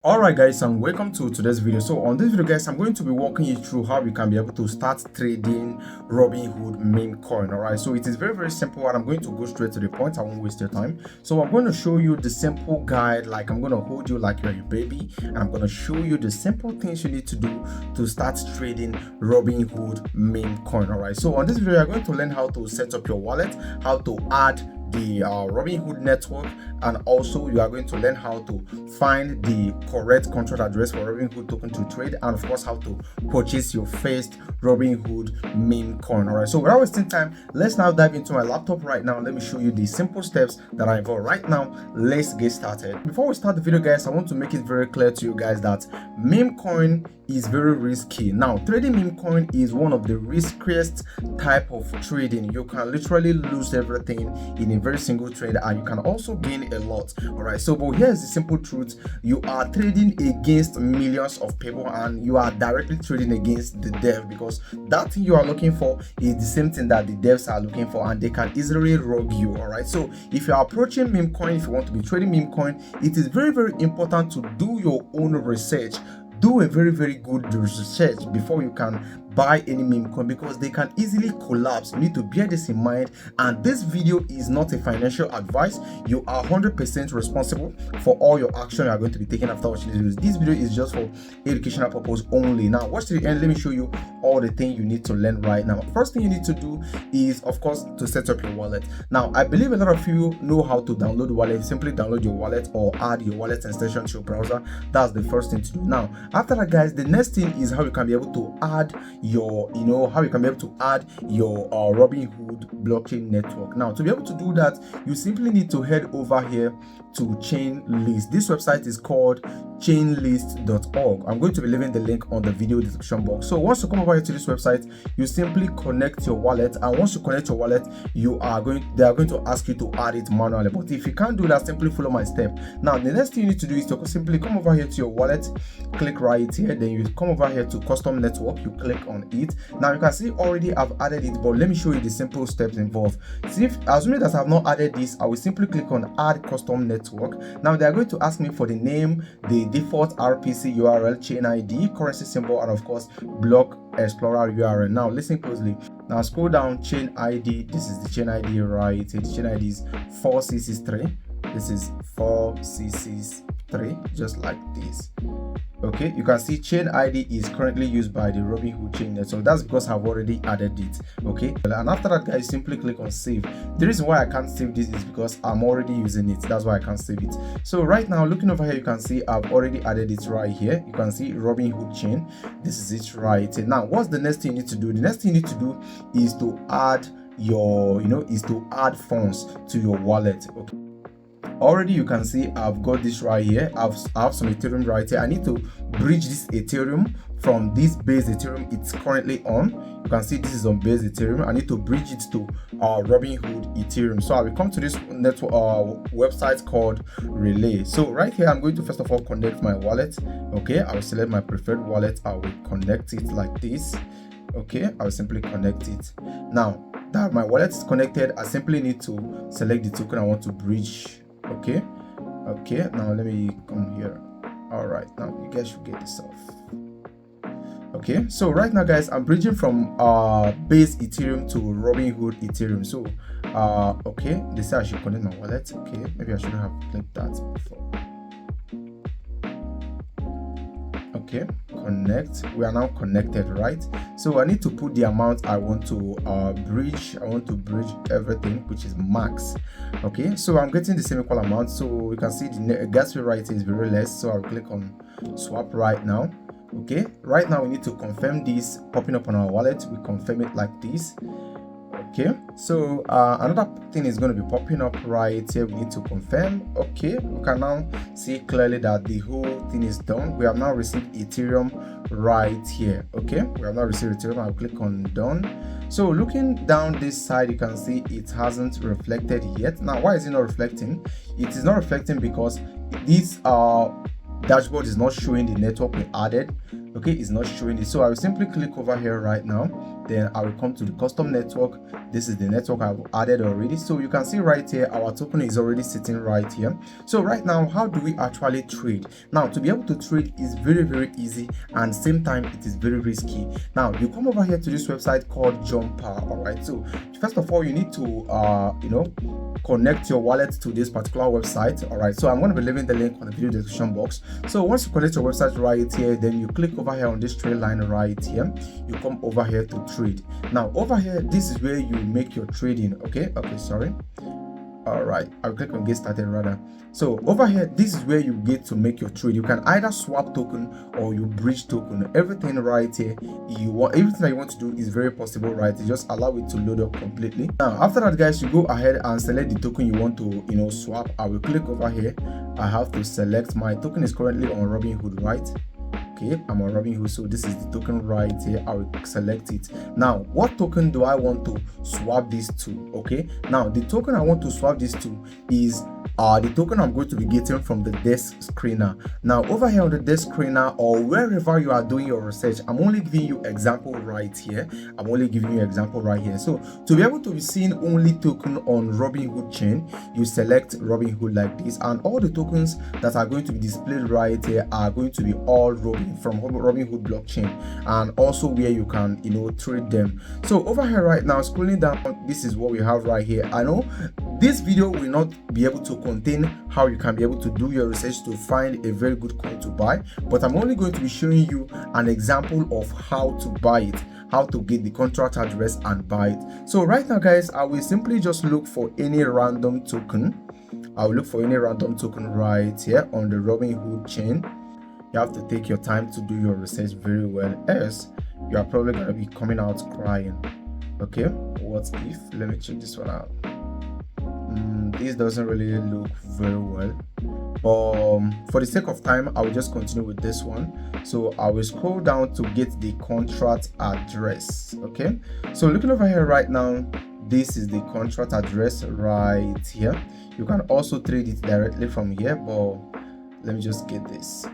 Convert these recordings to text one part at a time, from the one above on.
Alright guys, and welcome to today's video. So on this video guys, I'm going to be walking you through how you can be able to start trading Robinhood meme coin. Alright, so it is very simple and I'm going to go straight to the point. I won't waste your time. So I'm going to show you the simple guide, like I'm going to hold you like you're a baby, and I'm going to show you the simple things you need to do to start trading Robinhood meme coin. Alright, so on this video you're going to learn how to set up your wallet, how to add the Robinhood network, and also you are going to learn how to find the correct contract address for Robinhood token to trade, and of course how to purchase your first Robinhood meme coin. All right, so without wasting time, let's now dive into my laptop right now. Let me show you the simple steps that are involved right now. Let's get started. Before we start the video guys, I want to make it very clear to you guys that meme coin is very risky. Now, trading meme coin is one of the riskiest type of trading. You can literally lose everything in a very single trade, and you can also gain a lot. All right, so but here's the simple truth: you are trading against millions of people, and you are directly trading against the dev, because that thing you are looking for is the same thing that the devs are looking for, and they can easily rogue you. All right, so if you are approaching meme coin, if you want to be trading meme coin, it is very important to do your own research. Do a very good research before you can buy any meme coin, because they can easily collapse. You need to bear this in mind, and this video is not a financial advice. You are 100% responsible for all your action you are going to be taking after watching this video. This video is just for educational purpose only. Now watch to the end. Let me show you all the things you need to learn right now. First thing you need to do is, of course, to set up your wallet. Now I believe a lot of you know how to download the wallet. Simply download your wallet or add your wallet extension to your browser. That's the first thing to do. Now after that guys, the next thing is how you can be able to add your Robinhood blockchain network. Now to be able to do that, you simply need to head over here to Chainlist. This website is called chainlist.org. I'm going to be leaving the link on the video description box. So once you come over here to this website, you simply connect your wallet, and once you connect your wallet, they are going to ask you to add it manually. But if you can't do that, simply follow my step. Now the next thing you need to do is to simply come over here to your wallet, click right here, then you come over here to custom network, you click on it. Now you can see already I've added it, but let me show you the simple steps involved. See, if assuming that I've not added this, I will simply click on add custom network. Now they are going to ask me for the name, the default RPC URL, chain ID, currency symbol, and of course block explorer URL. Now listen closely. Now scroll down, chain ID. This is the chain ID right here. The chain ID is 4CC3. This is 4CC3, just like this. Okay, you can see chain ID is currently used by the Robinhood chain net, so that's because I've already added it. Okay, and after that guys, simply click on save. The reason why I can't save this is because I'm already using it. That's why I can't save it. So right now, looking over here, you can see I've already added it right here. You can see Robinhood chain. This is it right here. Now what's the next thing you need to do? The next thing you need to do is to add your add funds to your wallet. Okay, already you can see I've got this right here. I have some Ethereum right here. I need to bridge this Ethereum from this base Ethereum it's currently on. You can see this is on base Ethereum. I need to bridge it to Robinhood Ethereum. So I will come to this network website called Relay. So right here, I'm going to first of all connect my wallet. Okay, I will select my preferred wallet. I will connect it like this. Okay, I will simply connect it. Now that my wallet is connected, I simply need to select the token I want to bridge. Okay, now let me come here. All right, now you guys should get this off. Okay, so right now guys, I'm bridging from base Ethereum to Robinhood Ethereum. So okay, they say I should connect my wallet. Okay, maybe I shouldn't have clicked that before. Okay, connect. We are now connected, right? So I need to put the amount I want to bridge. I want to bridge everything, which is max. Okay, so I'm getting the same equal amount. So we can see the gas fee right is very less. So I'll click on swap right now. Okay, right now we need to confirm this popping up on our wallet. We confirm it like this. Okay, so another thing is going to be popping up right here. We need to confirm. Okay, we can now see clearly that the whole thing is done. We have now received Ethereum right here. Okay, we have now received Ethereum. I'll click on done. So looking down this side, you can see it hasn't reflected yet. Now why is it not reflecting? It is not reflecting because this dashboard is not showing the network we added. Okay, it's not showing it. So I will simply click over here right now, then I will come to the custom network. This is the network I've added already. So you can see right here our token is already sitting right here. So right now, how do we actually trade? Now, to be able to trade is very easy, and same time it is very risky. Now you come over here to this website called Jumper. All right, so first of all, you need to connect your wallet to this particular website. All right, so I'm going to be leaving the link on the video description box. So once you connect your website right here, then you click over here on this trade line right here. You come over here to trade. Now over here, this is where you make your trading. Okay, sorry. All right, I'll click on get started rather. So over here, this is where you get to make your trade. You can either swap token or you bridge token. Everything right here, everything that you want to do is very possible, right? You just allow it to load up completely. Now after that, guys, you go ahead and select the token you want to swap. I will click over here. I have to select my token is currently on Robinhood, right? Okay, I'm on Robinhood, so this is the token right here. I will select it. Now what token do I want to swap this to? Okay, now the token I want to swap this to is the token I'm going to be getting from the desk screener. Now over here on the desk screener or wherever you are doing your research, I'm only giving you example right here. So to be able to be seeing only token on Robinhood chain, you select Robinhood like this, and all the tokens that are going to be displayed right here are going to be all from Robinhood blockchain, and also where you can trade them. So over here right now, scrolling down, this is what we have right here. I know this video will not be able to contain how you can be able to do your research to find a very good coin to buy, but I'm only going to be showing you an example of how to buy it, how to get the contract address and buy it. So right now, guys, I will simply just look for any random token. I'll look for any random token right here on the Robinhood chain. You have to take your time to do your research very well, else you are probably going to be coming out crying. Okay, what if, let me check this one out. This doesn't really look very well, but for the sake of time, I will just continue with this one. So I will scroll down to get the contract address. Okay, so looking over here right now, this is the contract address right here. You can also trade it directly from here, but let me just get this.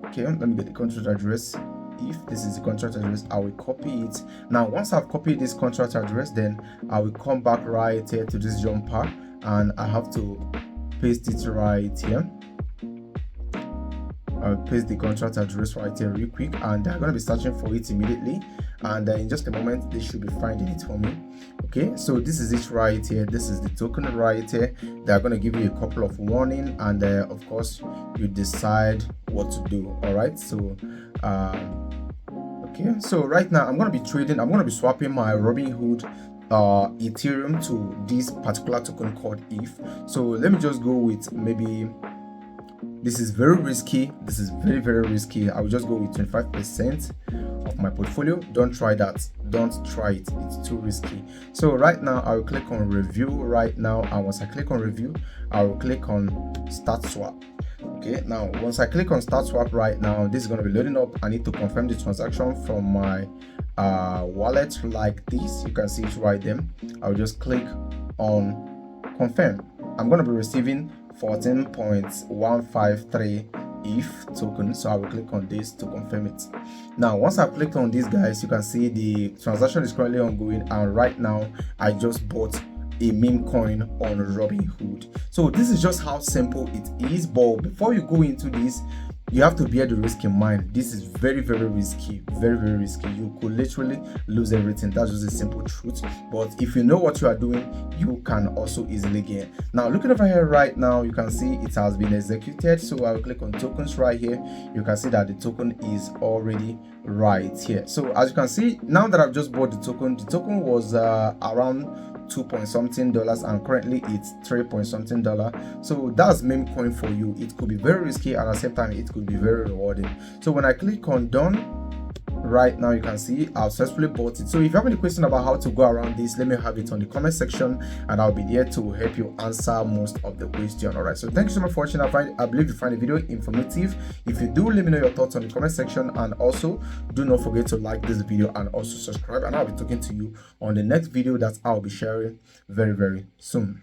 Okay, let me get the contract address. If this is the contract address, I will copy it. Now once I've copied this contract address, then I will come back right here to this Jumper, and I have to paste it right here. I'll paste the contract address right here real quick, and they're going to be searching for it immediately, and in just a moment they should be finding it for me. Okay, so this is it right here. This is the token right here. They're going to give you a couple of warning, and of course you decide what to do. All right, so okay, so right now I'm going to be trading. I'm going to be swapping my Robinhood Ethereum to this particular token called ETH. So let me just go with maybe, this is very risky. This is very risky. I will just go with 25% of my portfolio. Don't try that. Don't try it. It's too risky. So right now I will click on review right now, and once I click on review, I will click on start swap. Okay, now once I click on start swap right now, this is going to be loading up. I need to confirm the transaction from my wallet like this. You can see it right there. I'll just click on confirm. I'm going to be receiving 14.153 ETH token, so I will click on this to confirm it. Now once I've clicked on this, guys, you can see the transaction is currently ongoing, and right now I just bought a meme coin on Robinhood. So this is just how simple it is, but before you go into this, you have to bear the risk in mind. This is very risky, very risky. You could literally lose everything. That's just a simple truth. But if you know what you are doing, you can also easily gain. Now looking over here right now, you can see it has been executed. So I will click on tokens right here. You can see that the token is already right here. So as you can see, now that I've just bought the token was around $2 something, and currently it's $3 something. So that's meme coin for you. It could be very risky, and at the same time it could be very rewarding. So when I click on done right now, you can see I've successfully bought it. So if you have any question about how to go around this, let me have it on the comment section, and I'll be there to help you answer most of the question. All right, so thank you so much for watching. I believe you find the video informative. If you do, let me know your thoughts on the comment section, and also do not forget to like this video and also subscribe, and I'll be talking to you on the next video that I'll be sharing very soon.